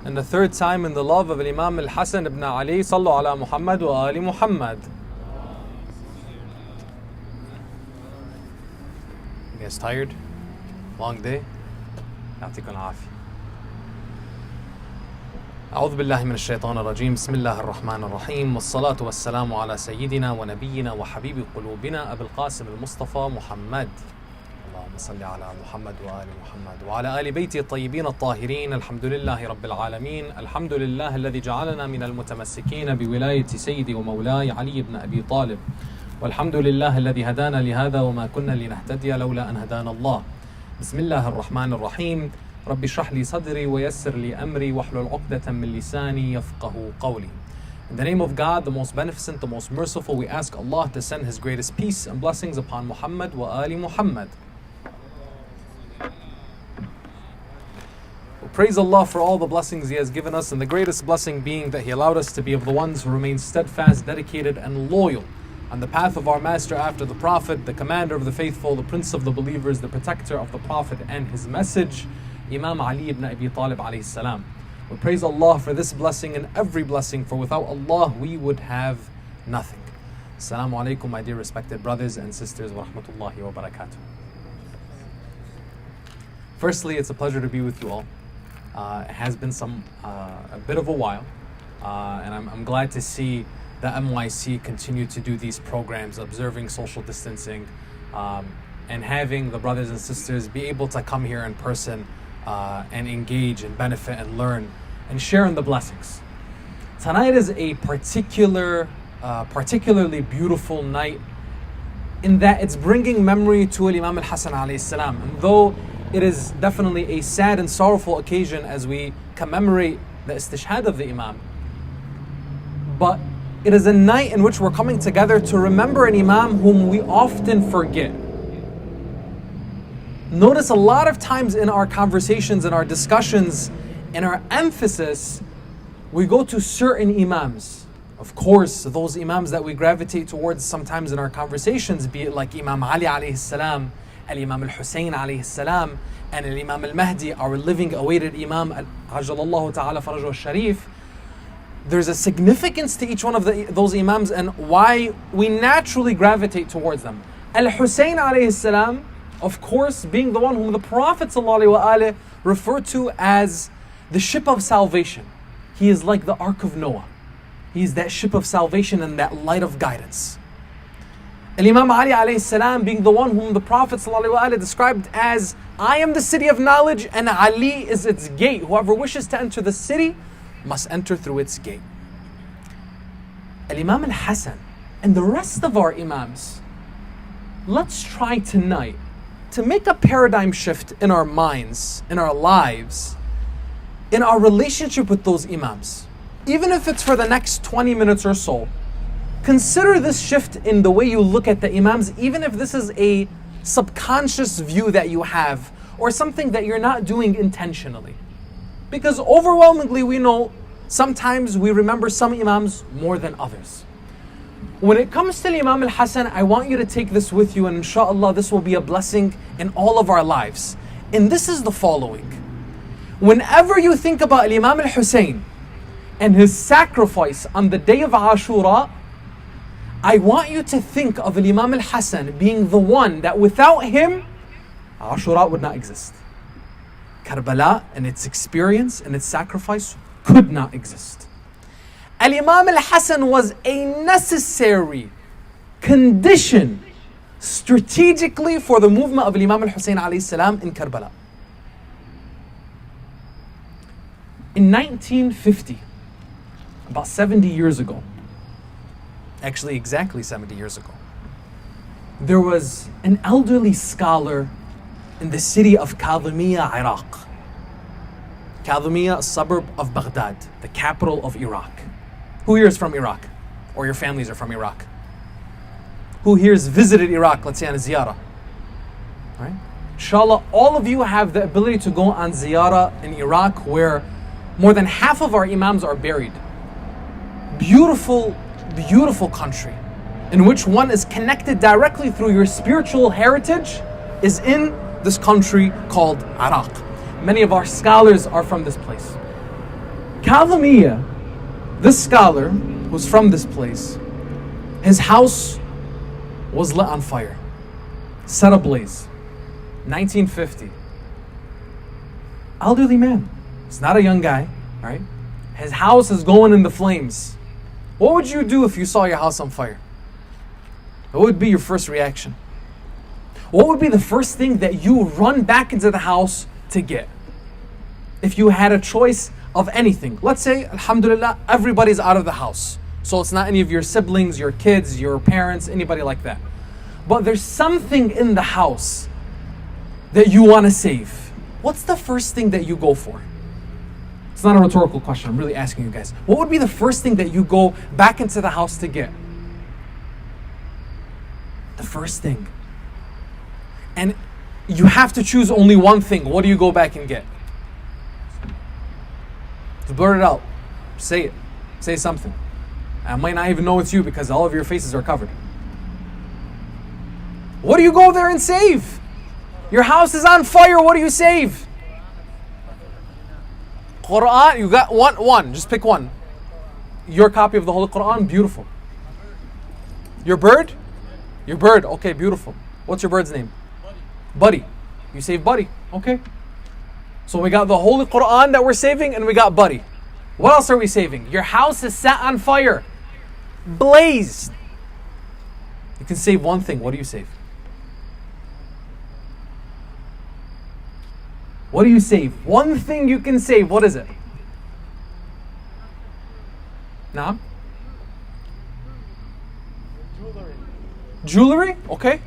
And the third time in the love of Imam Al-Hasan ibn Ali, Sallu ala Muhammad wa ali Muhammad. You guys tired? Long day? يعطيكم العافية. أعوذ بالله من الشيطان الرجيم. بسم الله الرحمن الرحيم. والصلاة والسلام على سيدنا ونبينا وحبيب قلوبنا أبي القاسم المصطفى محمد. اللهم صل على محمد وآل محمد وعلى آل بيته الطيبين الطاهرين. الحمد لله رب العالمين. الحمد لله الذي جعلنا من المتمسكين بولاية سيدي ومولاي علي بن أبي طالب. والحمد لله الذي هدانا لهذا وما كنا لنهتدي لولا أن هدانا الله. بسم الله الرحمن الرحيم. رب اشرح لي صدري ويسر لي أمري واحلل عقدة من لساني يفقهوا قولي. In the name of God, the most beneficent, the most merciful, we ask Allah to send His greatest peace and blessings upon Muhammad wa ali Muhammad. We praise Allah for all the blessings He has given us, and the greatest blessing being that He allowed us to be of the ones who remain steadfast, dedicated, and loyal on the path of our master after the Prophet, the commander of the faithful, the prince of the believers, the protector of the Prophet and his message, Imam Ali ibn Abi Talib alayhi salam. We praise Allah for this blessing and every blessing, for without Allah we would have nothing. Assalamu alaikum, my dear respected brothers and sisters, wa rahmatullahi wa barakatuh. Firstly, it's a pleasure to be with you all. It has been a bit of a while, and I'm glad to see the MYC continue to do these programs, observing social distancing, and having the brothers and sisters be able to come here in person and engage and benefit and learn and share in the blessings. Tonight is a particularly beautiful night in that it's bringing memory to Imam Al-Hasan alayhi salam. And though it is definitely a sad and sorrowful occasion as we commemorate the istishhad of the Imam, but it is a night in which we're coming together to remember an Imam whom we often forget. Notice a lot of times in our conversations, in our discussions, in our emphasis, we go to certain Imams. Of course, those Imams that we gravitate towards sometimes in our conversations, be it like Imam Ali alayhi salam, Al-Imam Al-Hussein alayhi salam, and Al-Imam Al-Mahdi, our living awaited Imam, Hajj Jalal Ta'ala Farajahu al-Sharif. There's a significance to each one of those Imams and why we naturally gravitate towards them. Al-Hussein alayhi salam, of course, being the one whom the Prophet ﷺ referred to as the ship of salvation. He is like the Ark of Noah. He is that ship of salvation and that light of guidance. Imam Ali alayhi salam being the one whom the Prophet ﷺ described as, I am the city of knowledge and Ali is its gate. Whoever wishes to enter the city must enter through its gate. Imam Al-Hasan and the rest of our Imams, let's try tonight to make a paradigm shift in our minds, in our lives, in our relationship with those Imams. Even if it's for the next 20 minutes or so, consider this shift in the way you look at the Imams, even if this is a subconscious view that you have or something that you're not doing intentionally. Because overwhelmingly we know sometimes we remember some Imams more than others. When it comes to Imam Al-Hasan, I want you to take this with you, and inshallah this will be a blessing in all of our lives. And this is the following. Whenever you think about Imam Al-Hussein and his sacrifice on the day of Ashura, I want you to think of Imam Al-Hasan being the one that without him, Ashura would not exist. Karbala and its experience and its sacrifice could not exist. Al-Imam Al-Hasan was a necessary condition strategically for the movement of Imam Al-Hussein alayhi salam in Karbala. In 1950, about 70 years ago, actually exactly 70 years ago, there was an elderly scholar in the city of Kadhimiya, Iraq. Kadhimiya, a suburb of Baghdad, the capital of Iraq. Who here is from Iraq? Or your families are from Iraq? Who here has visited Iraq, let's say on a ziyarah? Right? Inshallah, all of you have the ability to go on ziyarah in Iraq, where more than half of our Imams are buried. Beautiful, beautiful country in which one is connected directly through your spiritual heritage is in this country called Iraq. Many of our scholars are from this place. Kazimiya, this scholar who's from this place, his house was lit on fire, set ablaze. 1950. Elderly man. He's not a young guy, right? His house is going in the flames. What would you do if you saw your house on fire? What would be your first reaction? What would be the first thing that you run back into the house to get? If you had a choice of anything. Let's say, alhamdulillah, everybody's out of the house. So it's not any of your siblings, your kids, your parents, anybody like that. But there's something in the house that you want to save. What's the first thing that you go for? It's not a rhetorical question, I'm really asking you guys. What would be the first thing that you go back into the house to get? The first thing. And you have to choose only one thing. What do you go back and get? To blurt it out. Say it. Say something. I might not even know it's you because all of your faces are covered. What do you go there and save? Your house is on fire. What do you save? Quran. You got one. Just pick one. Your copy of the Holy Quran. Beautiful. Your bird? Your bird. Okay, beautiful. What's your bird's name? Buddy. You save Buddy. Okay. So we got the Holy Quran that we're saving and we got Buddy. What else are we saving? Your house is set on fire. Blazed. You can save one thing. What do you save? What do you save? One thing you can save. What is it? Naam? Jewelry? Okay.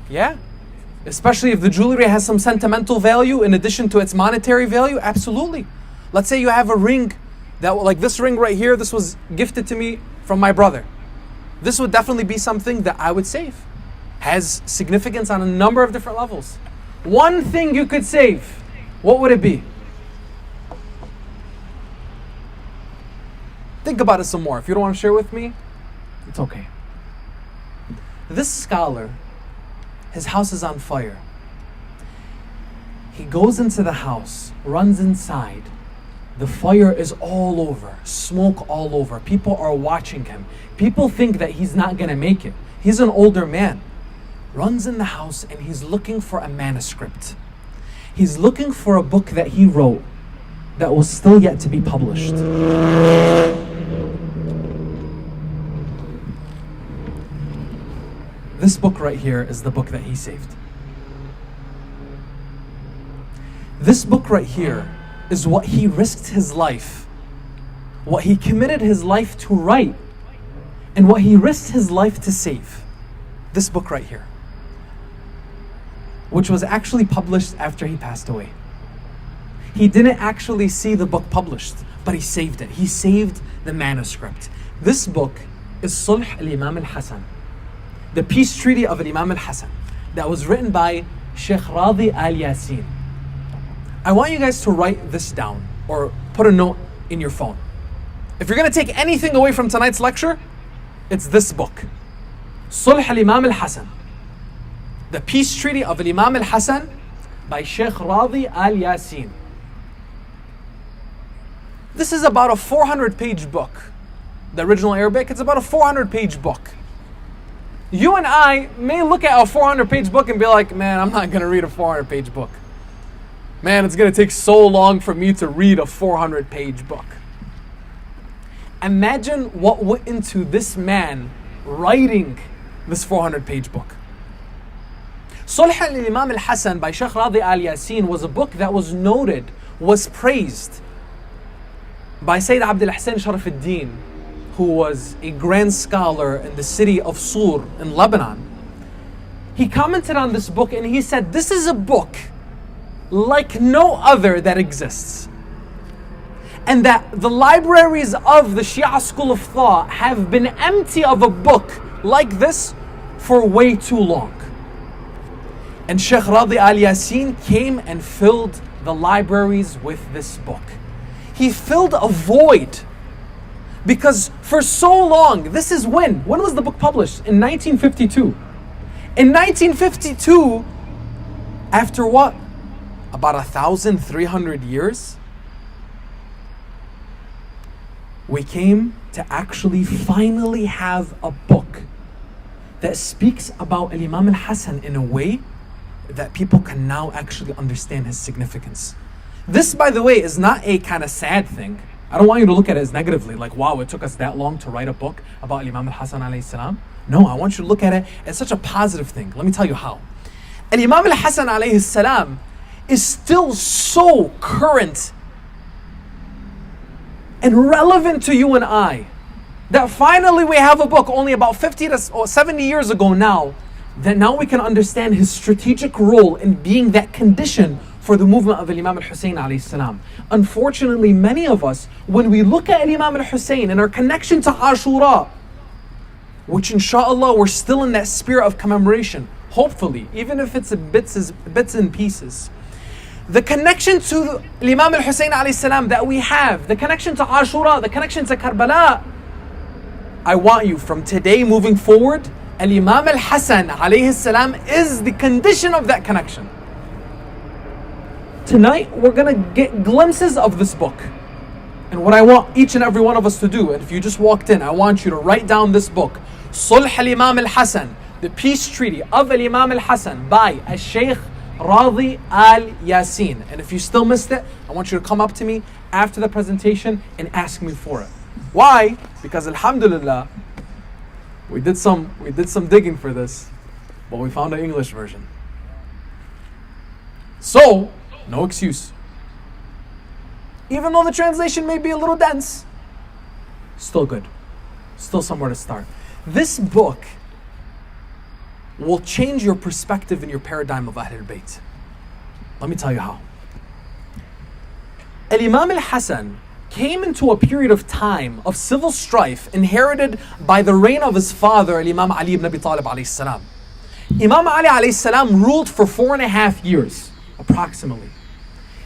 Yeah. Especially if the jewelry has some sentimental value in addition to its monetary value. Absolutely. Let's say you have a ring that, like this ring right here, this was gifted to me from my brother. This would definitely be something that I would save. Has significance on a number of different levels. One thing you could save, what would it be? Think about it some more. If you don't want to share with me, it's okay. This scholar, his house is on fire. He goes into the house, runs inside. The fire is all over, smoke all over. People are watching him. People think that he's not going to make it. He's an older man. Runs in the house and he's looking for a manuscript. He's looking for a book that he wrote that was still yet to be published. This book right here is the book that he saved. This book right here is what he risked his life, what he committed his life to write, and what he risked his life to save. This book right here, which was actually published after he passed away. He didn't actually see the book published, but he saved it. He saved the manuscript. This book is Sulh al-Imam al-Hasan, the peace treaty of Imam al-Hasan, that was written by Sheikh Radi al-Yasin. I want you guys to write this down or put a note in your phone. If you're going to take anything away from tonight's lecture, it's this book, Sulh al-Imam al-Hasan, the peace treaty of Imam al-Hasan by Sheikh Radi al-Yasin. This is about a 400-page book. The original Arabic, it's about a 400-page book. You and I may look at a 400-page book and be like, man, I'm not going to read a 400-page book. Man, it's going to take so long for me to read a 400-page book. Imagine what went into this man writing this 400-page book. Sulh al-Imam al-Hasan by Sheikh Radi al-Yasin was a book that was noted, was praised by Sayyid Abdul Hussein Sharaf al-Din, who was a grand scholar in the city of Sur in Lebanon. He commented on this book and he said, this is a book like no other that exists. And that the libraries of the Shia school of thought have been empty of a book like this for way too long. And Sheikh Radi al-Yasin came and filled the libraries with this book. He filled a void. Because for so long, this is when was the book published? In 1952. In 1952, after what? About 1,300 years? we came to actually finally have a book that speaks about Imam al-Hasan in a way that people can now actually understand his significance. This, by the way, is not a kind of sad thing. I don't want you to look at it as negatively, like, wow, it took us that long to write a book about Imam al-Hasan alayhi salam. No, I want you to look at it as such a positive thing. Let me tell you how. Imam al-Hasan alayhi salam is still so current and relevant to you and I that finally we have a book only about 50 or 70 years ago now, that now we can understand his strategic role in being that condition for the movement of Imam al-Hussein alayhi salam. Unfortunately, many of us, when we look at Imam al-Hussein and our connection to Ashura, which inshallah we're still in that spirit of commemoration, hopefully, even if it's bits and pieces. The connection to Imam al-Hussein alayhi salam that we have, the connection to Ashura, the connection to Karbala, I want you from today moving forward, Imam al-Hasan alayhi salam is the condition of that connection. Tonight we're going to get glimpses of this book. And what I want each and every one of us to do, and if you just walked in, I want you to write down this book, Sulh al-Imam al-Hasan, the Peace Treaty of Imam al-Hasan by Al-Shaykh Radi al-Yasin. And if you still missed it, I want you to come up to me after the presentation and ask me for it. Why? Because alhamdulillah, we did some digging for this, but we found an English version. So, no excuse. Even though the translation may be a little dense, still good. Still somewhere to start. This book will change your perspective and your paradigm of Ahlul Bayt. Let me tell you how. Imam al-Hasan came into a period of time of civil strife inherited by the reign of his father, Imam Ali ibn Abi Talib alayhi salam. Imam Ali alayhi salam ruled for 4.5 years, approximately.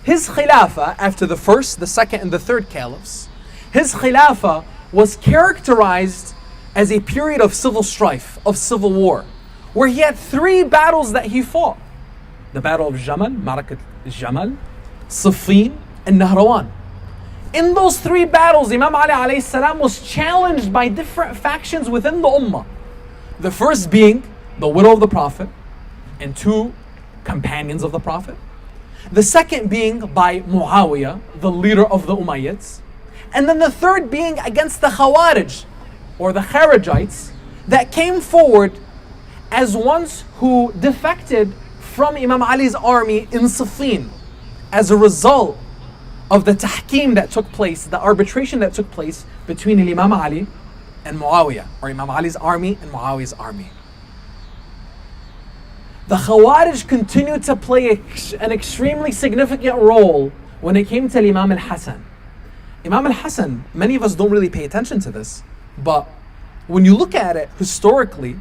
His khilafah, after the first, the second, and the third caliphs, his khilafah was characterized as a period of civil strife, of civil war, where he had 3 battles that he fought. The Battle of Jamal, Ma'rakat Jamal, Siffin, and Nahrawan. In those 3 battles, Imam Ali alayhi salam was challenged by different factions within the Ummah. The first being the widow of the Prophet and 2 companions of the Prophet. The second being by Muawiyah, the leader of the Umayyads. And then the third being against the Khawarij, or the Kharijites, that came forward as ones who defected from Imam Ali's army in Siffin as a result of the tahkim that took place, the arbitration that took place between Imam Ali and Muawiyah, or Imam Ali's army and Muawiyah's army. The Khawarij continued to play an extremely significant role when it came to Imam al-Hasan. Imam al-Hasan, many of us don't really pay attention to this, but when you look at it historically,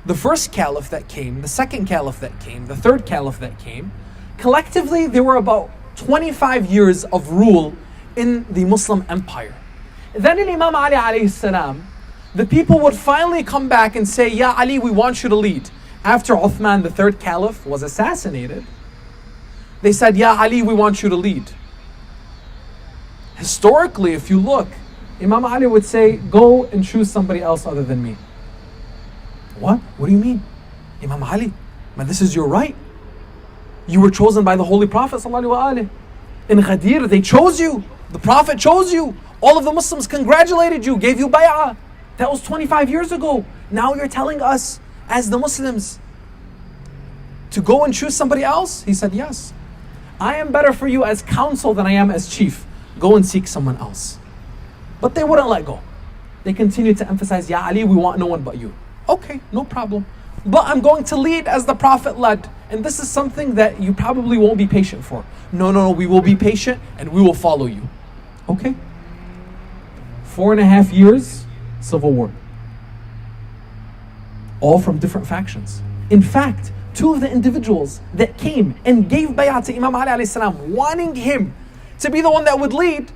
the first caliph that came, the second caliph that came, the third caliph that came, collectively there were about 25 years of rule in the Muslim empire. Then in Imam Ali alayhi salam, the people would finally come back and say, Ya Ali, we want you to lead. After Uthman, the third caliph, was assassinated, they said, Ya Ali, we want you to lead. Historically, if you look, Imam Ali would say, go and choose somebody else other than me. What? What do you mean? Imam Ali, man, this is your right. You were chosen by the Holy Prophet ﷺ. In Ghadir, they chose you. The Prophet chose you. All of the Muslims congratulated you, gave you bay'ah. That was 25 years ago. Now you're telling us, as the Muslims, to go and choose somebody else? He said, yes. I am better for you as counsel than I am as chief. Go and seek someone else. But they wouldn't let go. They continued to emphasize, Ya Ali, we want no one but you. Okay, no problem. But I'm going to lead as the Prophet led. And this is something that you probably won't be patient for. No, we will be patient and we will follow you. Okay? 4.5 years, civil war. All from different factions. In fact, 2 of the individuals that came and gave bay'ah to Imam Ali alayhi salam, wanting him to be the one that would lead,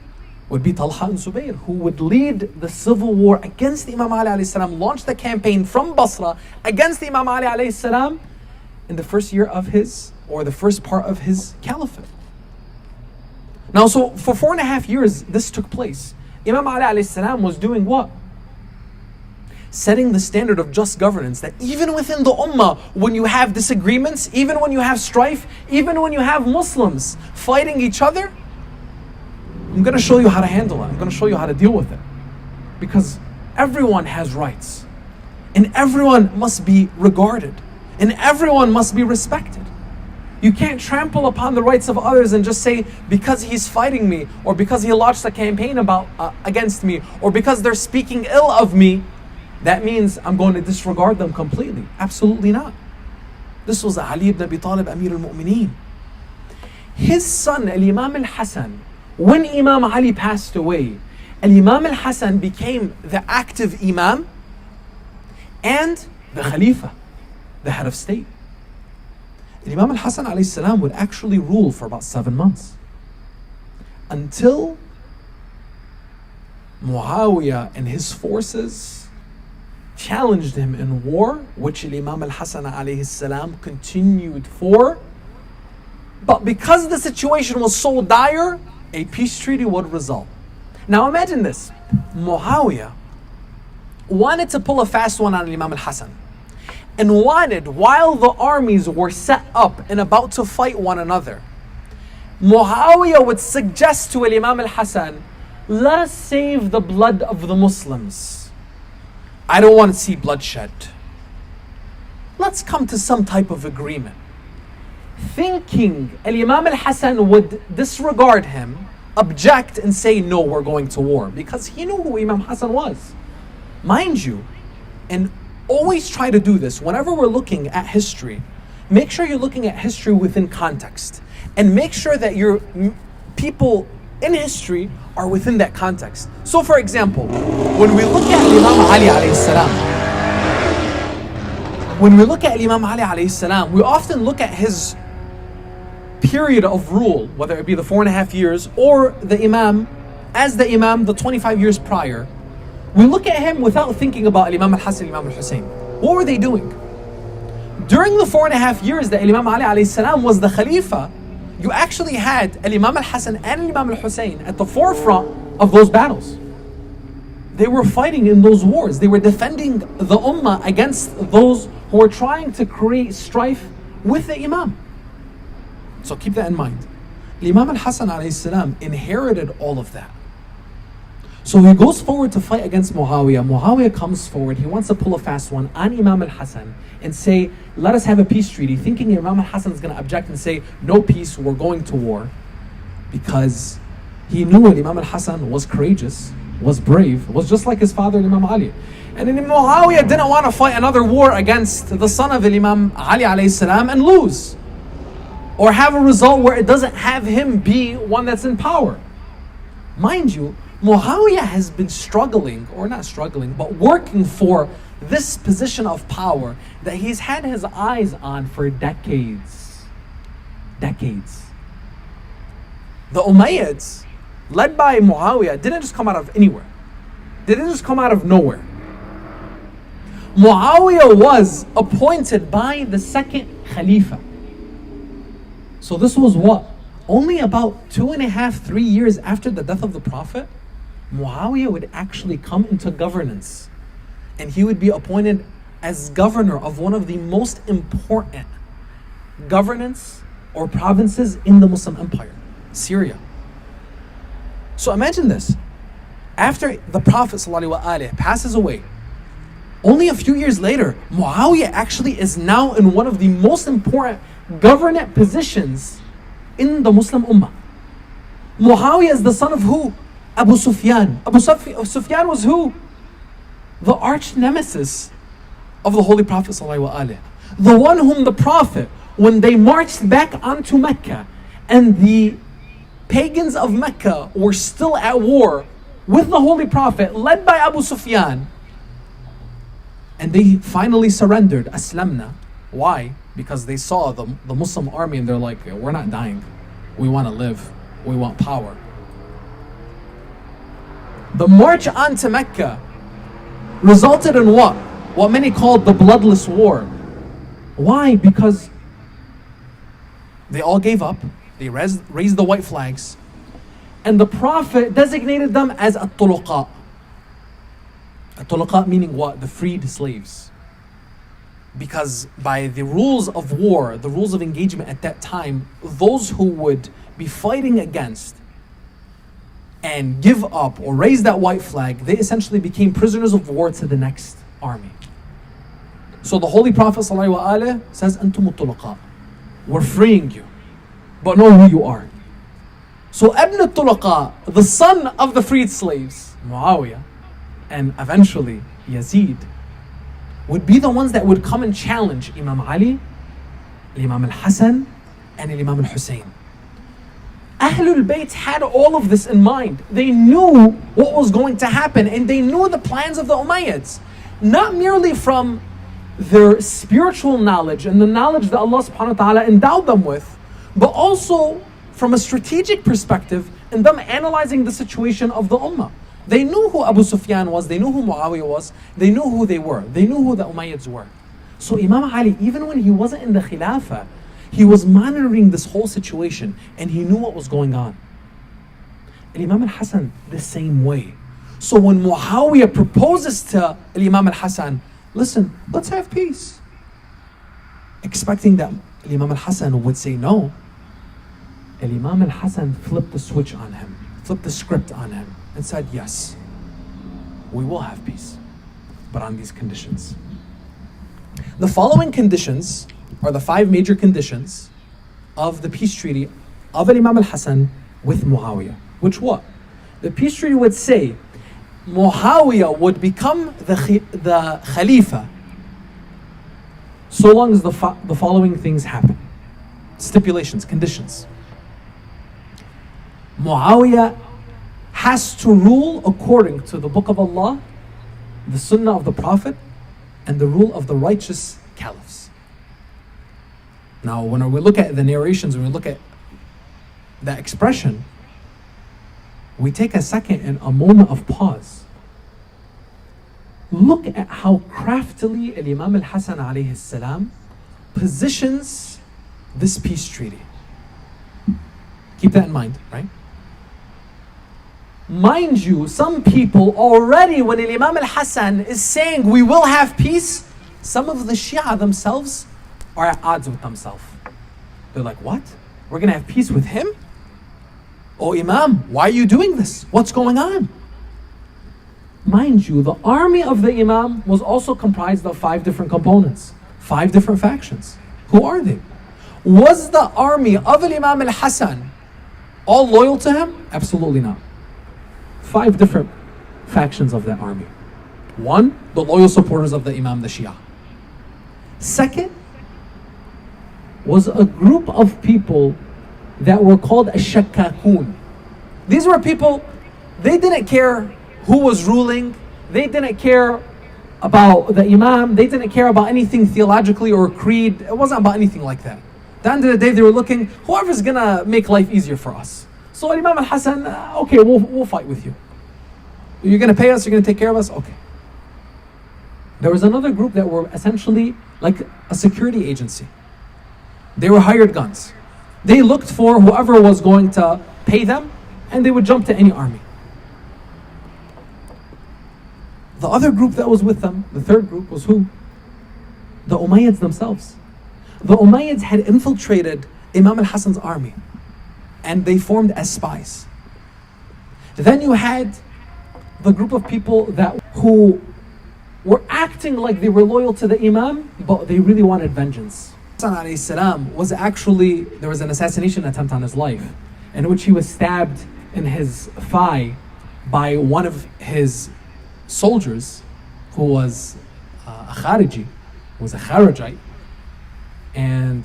would be Talha and Zubayr, who would lead the civil war against Imam Ali alayhi salam, launch the campaign from Basra against Imam Ali alayhi salam in the first year of his, or the first part of his caliphate. Now, so for 4.5 years, this took place. Imam Ali alayhi salam was doing what? Setting the standard of just governance, that even within the ummah, when you have disagreements, even when you have strife, even when you have Muslims fighting each other, I'm going to show you how to handle it. I'm going to show you how to deal with it. Because everyone has rights. And everyone must be regarded. And everyone must be respected. You can't trample upon the rights of others and just say, because he's fighting me, or because he launched a campaign against me, or because they're speaking ill of me, that means I'm going to disregard them completely. Absolutely not. This was Ali ibn Abi Talib, Amir al-Mu'mineen. His son, Imam al-Hasan, when Imam Ali passed away, Imam al-Hasan became the active Imam and the Khalifa, the head of state. Imam al-Hasan alayhi salam would actually rule for about 7 months until Muawiyah and his forces challenged him in war, which Imam al-Hasan alayhi salam continued for. But because the situation was so dire, a peace treaty would result. Now imagine this. Muawiyah wanted to pull a fast one on Imam al-Hasan, and wanted, while the armies were set up and about to fight one another, Muawiyah would suggest to Imam al-Hasan, let us save the blood of the Muslims. I don't want to see bloodshed. Let's come to some type of agreement. Thinking Imam al-Hasan would disregard him, object and say, no, we're going to war. Because he knew who Imam Hasan was. Mind you, and always try to do this, whenever we're looking at history, make sure you're looking at history within context. And make sure that your people in history are within that context. So for example, when we look at Imam Ali alayhi salam, we often look at his period of rule, whether it be the 4.5 years or the Imam, as the Imam the 25 years prior. We look at him without thinking about Imam al-Hasan, Imam al-Hussein. What were they doing? During the 4.5 years that Imam Ali alayhi salam was the Khalifa, you actually had Imam al-Hasan and Imam al-Hussein at the forefront of those battles. They were fighting in those wars. They were defending the ummah against those who were trying to create strife with the Imam. So keep that in mind. Imam al-Hasan alayhi salam inherited all of that. So he goes forward to fight against Muawiyah. Muawiyah comes forward. He wants to pull a fast one on Imam al-Hasan and say, let us have a peace treaty, thinking Imam al-Hasan is going to object and say, no peace, we're going to war. Because he knew that Imam al-Hasan was courageous, was brave, was just like his father Imam Ali. And then Muawiyah didn't want to fight another war against the son of Imam Ali alayhi salam and lose. Or have a result where it doesn't have him be one that's in power. Mind you, Muawiyah has been struggling, or not struggling, but working for this position of power that he's had his eyes on for decades. Decades. The Umayyads, led by Muawiyah, didn't just come out of anywhere. They didn't just come out of nowhere. Muawiyah was appointed by the second Khalifa. So this was what? Only about 2.5, 3 years after the death of the Prophet, Muawiyah would actually come into governance. And he would be appointed as governor of one of the most important governance or provinces in the Muslim Empire, Syria. So imagine this. After the Prophet ﷺ passes away, only a few years later, Muawiyah actually is now in one of the most important government positions in the Muslim Ummah. Muawiyah is the son of who? Abu Sufyan. Abu Sufyan was who? The arch nemesis of the Holy Prophet ﷺ. The one whom the Prophet, when they marched back onto Mecca, and the pagans of Mecca were still at war with the Holy Prophet, led by Abu Sufyan, and they finally surrendered, aslamna. Why? Because they saw the Muslim army and they're like, we're not dying. We want to live. We want power. The march on to Mecca resulted in what? What many called the bloodless war. Why? Because they all gave up. They raised the white flags. And the Prophet designated them as at-tuluqa. At-tuluqa meaning what? The freed slaves. Because by the rules of war, the rules of engagement at that time, those who would be fighting against and give up or raise that white flag, they essentially became prisoners of war to the next army. So the Holy Prophet ﷺ says, "Antum at-tuluqa." We're freeing you, but know who you are. So Ibn al-Tuluqa, the son of the freed slaves, Muawiyah, and eventually Yazid, would be the ones that would come and challenge Imam Ali, Imam al-Hasan, and Imam al-Hussein. Ahlul Bayt had all of this in mind. They knew what was going to happen, and they knew the plans of the Umayyads. Not merely from their spiritual knowledge and the knowledge that Allah subhanahu wa ta'ala endowed them with, but also from a strategic perspective in them analyzing the situation of the Ummah. They knew who Abu Sufyan was, they knew who Muawiyah was, they knew who they were, they knew who the Umayyads were. So Imam Ali, even when he wasn't in the Khilafah, he was monitoring this whole situation and he knew what was going on. And Imam al-Hasan, the same way. So when Muawiyah proposes to Imam al-Hasan, listen, let's have peace, expecting that Imam al-Hasan would say no, Imam al-Hasan flipped the switch on him, flipped the script on him, and said, yes, we will have peace, but on these conditions. The following conditions are the 5 major conditions of the peace treaty of Imam al-Hasan with Muawiyah. Which what? The peace treaty would say Muawiyah would become the Khalifa so long as the following things happen. Stipulations, conditions. Muawiyah has to rule according to the Book of Allah, the Sunnah of the Prophet, and the rule of the righteous caliphs. Now, when we look at the narrations, when we look at that expression, we take a second and a moment of pause. Look at how craftily Imam al-Hasan alayhi salam positions this peace treaty. Keep that in mind, right? Mind you, some people already, when Imam al-Hasan is saying we will have peace, some of the Shia themselves are at odds with themselves. They're like, what? We're going to have peace with him? Oh Imam, why are you doing this? What's going on? Mind you, the army of the Imam was also comprised of 5 different components, 5 different factions. Who are they? Was the army of Imam al-Hasan all loyal to him? Absolutely not. 5 different factions of that army. 1, the loyal supporters of the Imam, the Shia. 2nd, was a group of people that were called ash-shakkakun. These were people, they didn't care who was ruling, they didn't care about the Imam, they didn't care about anything theologically or creed. It wasn't about anything like that. At the end of the day, they were looking, whoever's gonna make life easier for us. So Imam al-Hasan, okay, we'll fight with you. You're gonna pay us, you're gonna take care of us? Okay. There was another group that were essentially like a security agency. They were hired guns. They looked for whoever was going to pay them, and they would jump to any army. The other group that was with them, the third group, was who? The Umayyads themselves. The Umayyads had infiltrated Imam al-Hasan's army, and they formed as spies. Then you had the group of people who were acting like they were loyal to the Imam, but they really wanted vengeance. Hasan alayhi salam was actually, there was an assassination attempt on his life, in which he was stabbed in his thigh by one of his soldiers, who was a Khariji, who was a Kharijite, and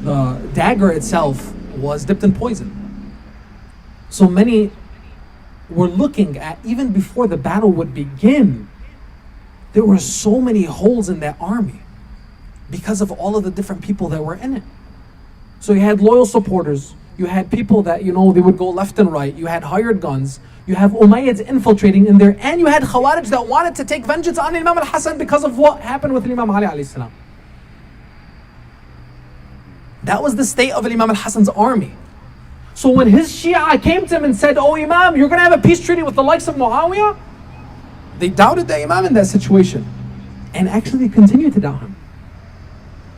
the dagger itself was dipped in poison. So many were looking at, even before the battle would begin, there were so many holes in that army because of all of the different people that were in it. So you had loyal supporters, you had people that, they would go left and right, you had hired guns, you have Umayyads infiltrating in there, and you had Khawarij that wanted to take vengeance on Imam al-Hasan because of what happened with Imam Ali alayhi salam. That was the state of Imam al-Hasan's army. So when his Shia came to him and said, "Oh Imam, you're going to have a peace treaty with the likes of Muawiyah," they doubted the Imam in that situation. And actually continued to doubt him.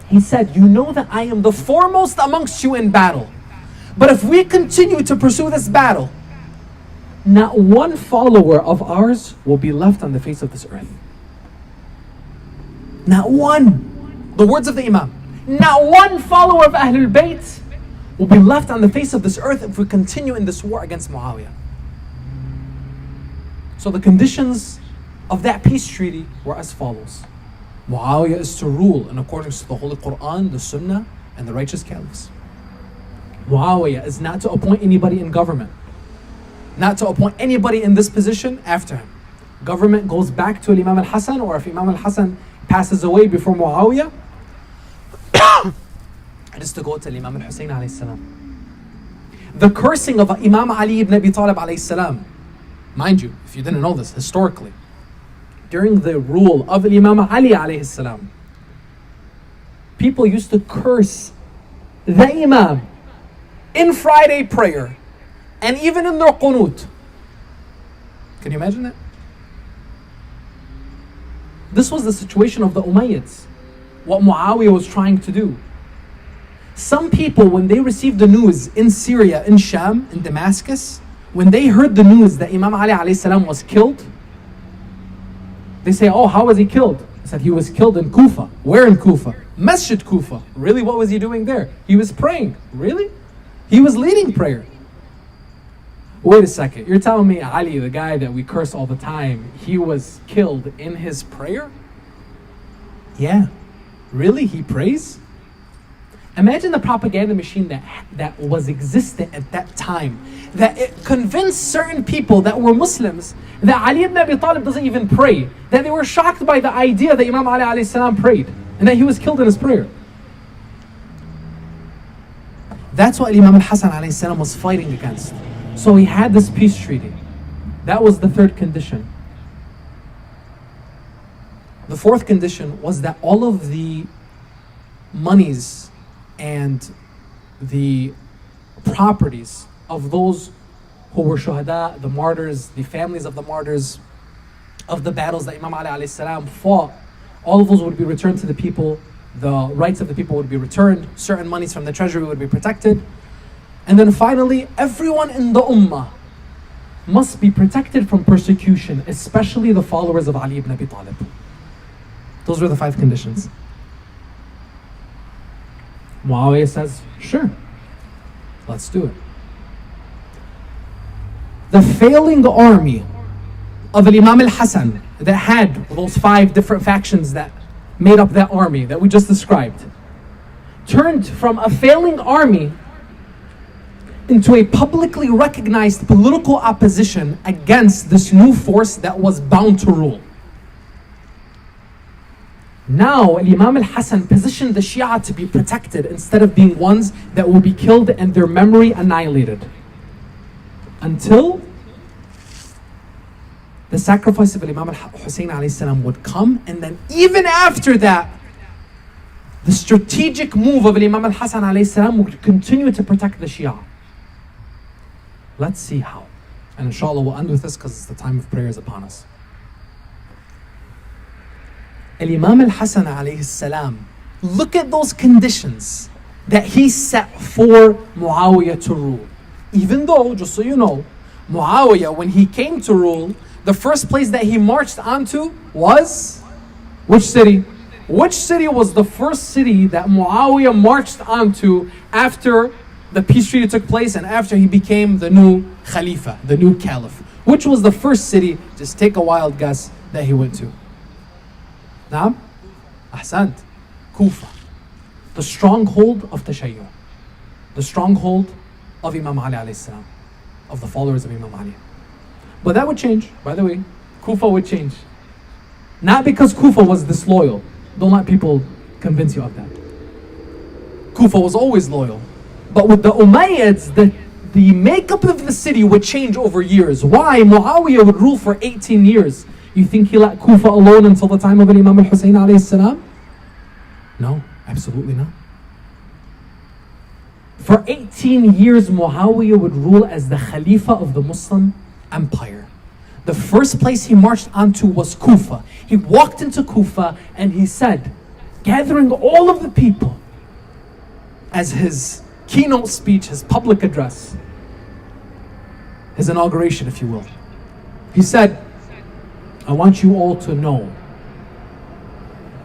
He said, "You know that I am the foremost amongst you in battle. But if we continue to pursue this battle, not one follower of ours will be left on the face of this earth." Not one. The words of the Imam. Not one follower of Ahlul Bayt will be left on the face of this earth if we continue in this war against Muawiyah. So the conditions of that peace treaty were as follows. Muawiyah is to rule in accordance to the Holy Quran, the Sunnah, and the righteous caliphs. Muawiyah is not to appoint anybody in government, not to appoint anybody in this position after him. Government goes back to Imam al-Hasan, or if Imam al-Hasan passes away before Muawiyah, it is to go to Imam al-Hussein alayhi salam. The cursing of Imam Ali ibn Abi Talib alayhi salam, mind you, if you didn't know this, historically, during the rule of Imam Ali alayhi salam, people used to curse the Imam in Friday prayer and even in their qunut. Can you imagine that? This was the situation of the Umayyads, what Muawiyah was trying to do. Some people, when they received the news in Syria, in Sham, in Damascus, when they heard the news that Imam Ali alayhi salam was killed, they say, "Oh, how was he killed?" He said, "He was killed in Kufa." Where in Kufa? Masjid Kufa. Really, what was he doing there? He was praying. Really? He was leading prayer. Wait a second, you're telling me Ali, the guy that we curse all the time, he was killed in his prayer? Yeah. Really? He prays? Imagine the propaganda machine that was existent at that time, that it convinced certain people that were Muslims that Ali ibn Abi Talib doesn't even pray, that they were shocked by the idea that Imam Ali alayhi salam prayed, and that he was killed in his prayer. That's what Imam al-Hasan alayhi salam was fighting against. So he had this peace treaty. That was the third condition. The fourth condition was that all of the monies and the properties of those who were shuhada, the martyrs, the families of the martyrs, of the battles that Imam Ali alayhi salam fought, all of those would be returned to the people. The rights of the people would be returned. Certain monies from the treasury would be protected. And then finally, everyone in the ummah must be protected from persecution, especially the followers of Ali ibn Abi Talib. Those were the 5 conditions. Muawiyah says, "Sure, let's do it." The failing army of Imam al-Hasan that had those 5 different factions that made up that army that we just described turned from a failing army into a publicly recognized political opposition against this new force that was bound to rule. Now, Imam al-Hasan positioned the Shia to be protected instead of being ones that will be killed and their memory annihilated. Until the sacrifice of Imam al-Hussein alayhi salam would come, and then even after that, the strategic move of Imam al-Hasan alayhi salam would continue to protect the Shia. Let's see how. And inshallah we'll end with this because the time of prayer is upon us. Imam al-Hasan alayhi salam, look at those conditions that he set for Muawiyah to rule. Even though, just so you know, Muawiyah, when he came to rule, the first place that he marched onto was which city? Which city was the first city that Muawiyah marched onto after the peace treaty took place and after he became the new Khalifa, the new Caliph? Which was the first city, just take a wild guess, that he went to? Naam? Ahsant. Kufa. The stronghold of Tashayyu. The stronghold of Imam Ali alayhi salam, of the followers of Imam Ali. But that would change, by the way. Kufa would change. Not because Kufa was disloyal. Don't let people convince you of that. Kufa was always loyal. But with the Umayyads, the makeup of the city would change over years. Why? Muawiyah would rule for 18 years. You think he let Kufa alone until the time of Imam al-Hussein alayhi salam? No, absolutely not. For 18 years, Muawiyah would rule as the Khalifa of the Muslim Empire. The first place he marched onto was Kufa. He walked into Kufa and he said, gathering all of the people, as his keynote speech, his public address, his inauguration, if you will. He said, I want you all to know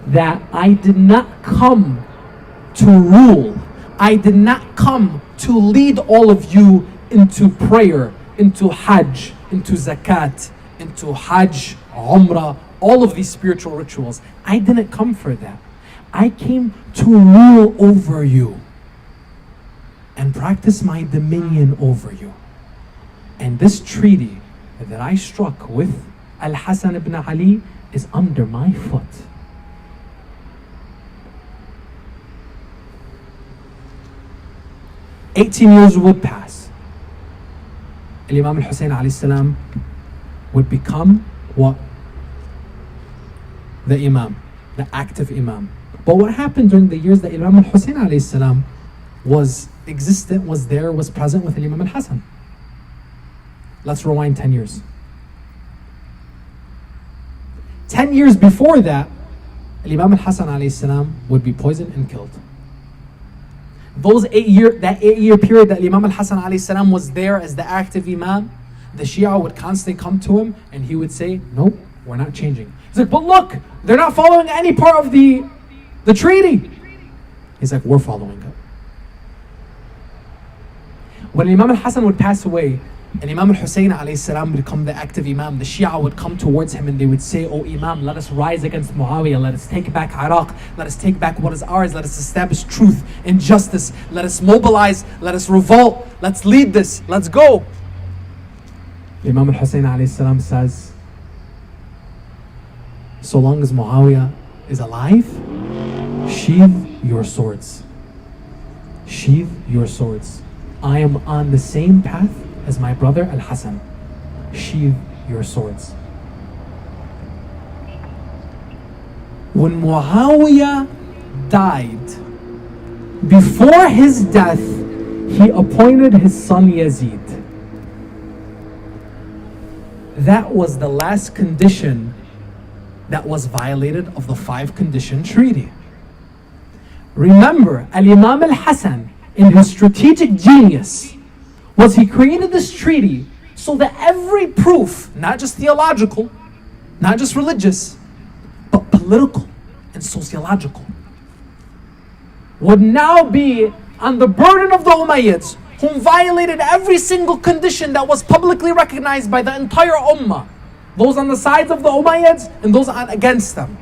that I did not come to rule. I did not come to lead all of you into prayer, into Hajj, into Zakat, into Hajj, Umrah, all of these spiritual rituals. I didn't come for that. I came to rule over you and practice my dominion over you. And this treaty that I struck with Al-Hasan ibn Ali is under my foot. "18 years would pass. Imam al-Hussein alayhi salam would become what? The Imam, the active Imam. But what happened during the years that Imam al-Hussein alayhi salam was existent, was there, was present with Imam al-Hasan? Let's rewind 10 years. 10 years before that, Imam al-Hasan alayhi salam would be poisoned and killed. That 8-year period that Imam al-Hasan alayhi salam was there as the active Imam, the Shia would constantly come to him and he would say, no, we're not changing. He's like, but look, they're not following any part of the treaty. He's like, we're following it. When Imam al-Hasan would pass away and Imam al-Hussein alayhi salam would become the active Imam, the Shia would come towards him and they would say, oh Imam, let us rise against Muawiyah, let us take back Iraq, let us take back what is ours, let us establish truth and justice, let us mobilize, let us revolt, let's lead this, let's go. Imam al-Hussein alayhi salam says, so long as Muawiyah is alive, sheathe your swords. Sheathe your swords. I am on the same path as my brother Al-Hasan. Sheathe your swords. When Muawiyah died, before his death, he appointed his son Yazid. That was the last condition that was violated of the 5-condition treaty. Remember, Al-Imam al-Hasan, in his strategic genius, was he created this treaty so that every proof, not just theological, not just religious, but political and sociological, would now be on the burden of the Umayyads, whom violated every single condition that was publicly recognized by the entire Ummah. Those on the sides of the Umayyads and those against them.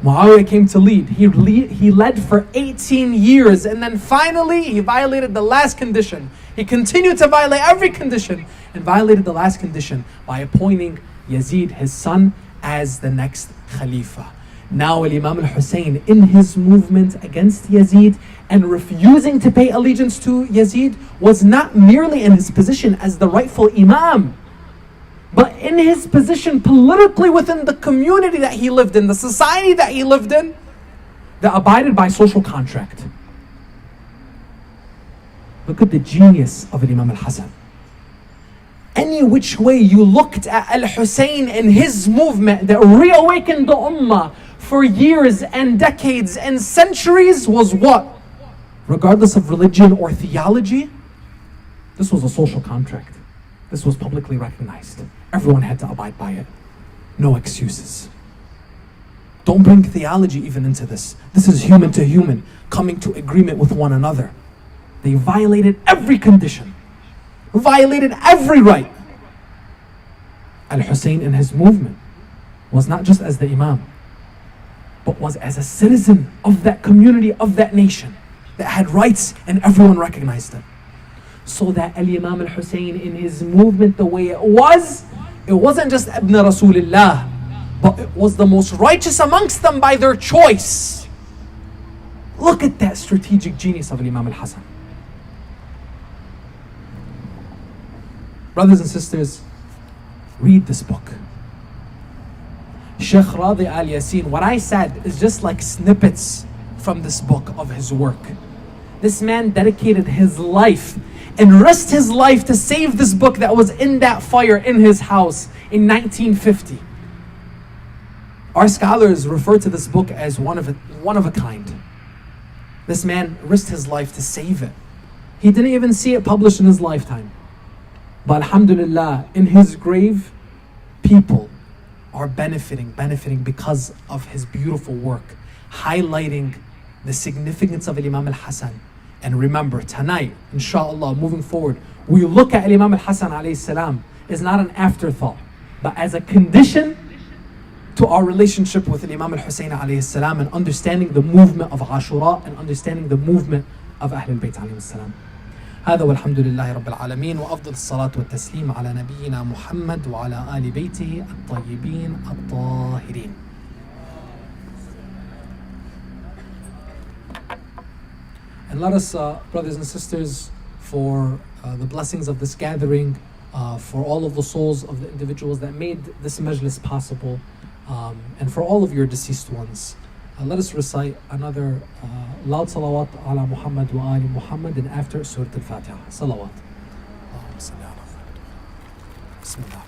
Muawiyah came to lead. He led for 18 years and then finally he violated the last condition. He continued to violate every condition and violated the last condition by appointing Yazid, his son, as the next Khalifa. Now Imam al-Hussein, in his movement against Yazid and refusing to pay allegiance to Yazid, was not merely in his position as the rightful Imam, but in his position politically within the community that he lived in, the society that he lived in, that abided by social contract. Look at the genius of Imam al-Hasan. Any which way you looked at Al-Hussein and his movement that reawakened the Ummah for years and decades and centuries was what? Regardless of religion or theology, this was a social contract. This was publicly recognized. Everyone had to abide by it. No excuses. Don't bring theology even into this. This is human to human, coming to agreement with one another. They violated every condition, violated every right. Al-Hussein in his movement was not just as the Imam, but was as a citizen of that community, of that nation, that had rights and everyone recognized it. So that Al-Imam al-Hussein in his movement, the way it wasn't just Ibn Rasulullah, but it was the most righteous amongst them by their choice. Look at that strategic genius of Imam al-Hasan. Brothers and sisters, read this book. Sheikh Radi Al-Yasin, what I said is just like snippets from this book of his work. This man dedicated his life and risked his life to save this book that was in that fire in his house in 1950. Our scholars refer to this book as one of a kind. This man risked his life to save it. He didn't even see it published in his lifetime. But alhamdulillah, in his grave, people are benefiting because of his beautiful work, highlighting the significance of Imam al-Hasan. And remember, tonight, inshallah, moving forward, we look at Imam al-Hasan alayhi salam as not an afterthought, but as a condition to our relationship with Imam al-Hussein alayhi salam, and understanding the movement of Ashura and understanding the movement of Ahl al-Bayt alayhi salam. هذا والحمد لله رب العالمين وأفضل الصلاة والتسليم على نبينا محمد وعلى آل بيته الطيبين الطاهرين. And let us, brothers and sisters, for the blessings of this gathering, for all of the souls of the individuals that made this majlis possible, and for all of your deceased ones, let us recite another loud salawat ala Muhammad wa ali Muhammad, and after Surah Al-Fatiha. Salawat. Bismillah.